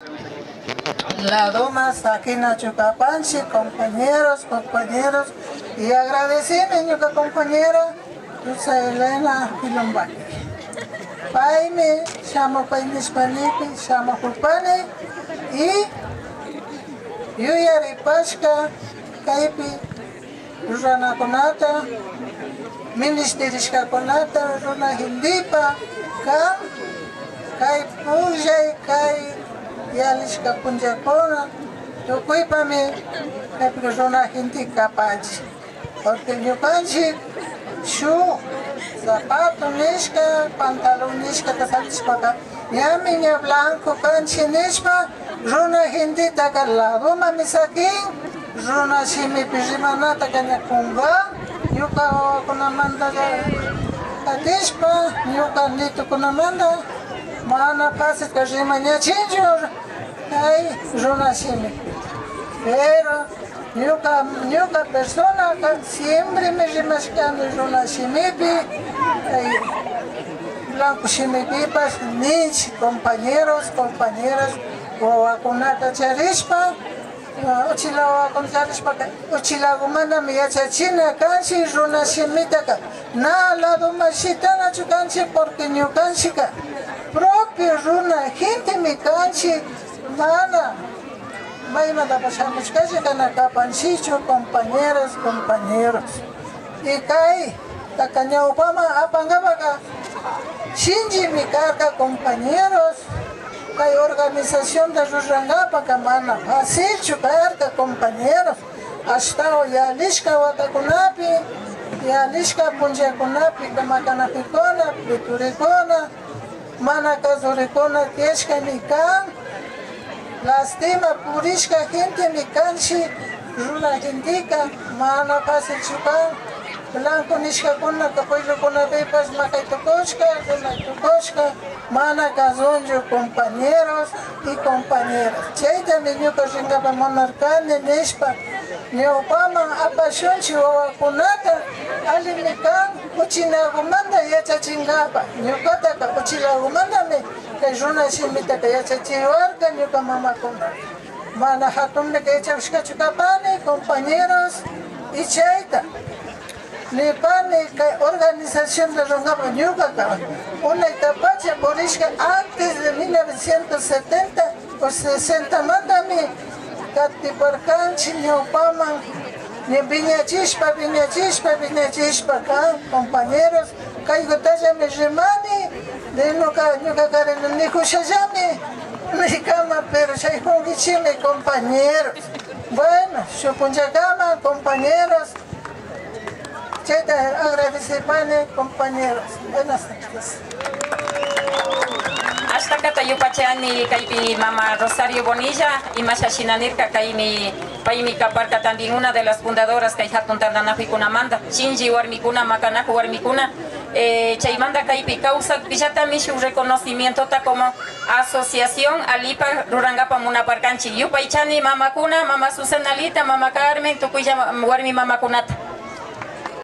La Doma Sakina Chucapanchi, compañeros, y agradecimiento a compañera Luisa Elena Pilombaki. Paime, llamo Painis Panipi, llamo Culpane, y Yuyari Pashka, Kaipi, Rana Konata, Ministerishka Konata, Runa Hindipa, Kai Pujay, Kai Yalishka Punjakona, Tukuipame, Kai Runa Hindi Kapachi. Porque yo canchi, shu, zapato nishka, pantalón nishka, tasalishka, Yamiña blanco, canchi nishpa, Runa Hindi takalado, mamisakin, Runa shimi pijimanata kanyakunga, Yuka kunamanda katishpa, Yuka nito kunamanda, Mana pasit kajimanya chinjur, Ay, Runa shimi. Pero Yuka persona que siempre me remascando Runa shimipi, Blanco shimipipas, niños, compañeros, compañeras, Guaconata charispa, Uchila con charispa, Uchila gumana miacha china canchi, Runa shimitaka, na lado machitana chucanchi porque ni canchica, propio Runa, gente mi canchi, mana. Maima da pasamos casi canacá panchicho, compañeras, compañeros. Y cae, la caña Obama apangabaga, Shinji mi carga, compañeros. Hay organización de Rurangapa, camana, así chucarga, compañeros. Hasta Yalishka Watakunapi, Yalishka Punjakunapi, Kamakanapikona, Pituricona, Manakazuricona, Tieshka Mikan. Lastima purishka gente mi canchi, Runa Hindica, Mana pase chupan, Blanco nishka kuna, Capoyo kuna pepas, Macaitocoshka, Runa Tocoshka, Mana Cazonjo, compañeros y compañeras. Cheita mi ñuka shingaba monarcane, Nishpa, Neopama, Apashonchi o Akunata, Alimikan, Uchinagumanda, Yacha Chingapa, Nyukataka, Uchilagumanda me. Que Runa shimita que ya se chivarga ni como mamá con mana hatun de que echa chucapane compañeros y cheita ni pane que organización de Rongapa Ñucata una etapacha borisca antes de 1970 o 60 mandami Catiparcanchi ni Opama ni Viñachispa compañeros Caigotaya me remani de nunca Karen ni Kushayami, ni cama, pero soy Hongichimi, compañeros. Bueno, Shupunjagama, compañeros. Cheta, agradecipane, compañeros. Buenas noches. Hasta Catayupachani, Caipi, Mama Rosario Bonilla y Mashashinanirka, Caimi, Paimi Caparca, también una de las fundadoras que hay Hatuntandanafikuná Manda, Shinji Warmikuna, Makanaku Warmikuna. Chaimanda Caipi causa Villatami su reconocimiento como asociación Alipa Rurangapa Munaparcanchi Yupaichani Mama Kuna, Mama Susanalita, Mama Carmen, Tucuya Warmi Mama Kunata.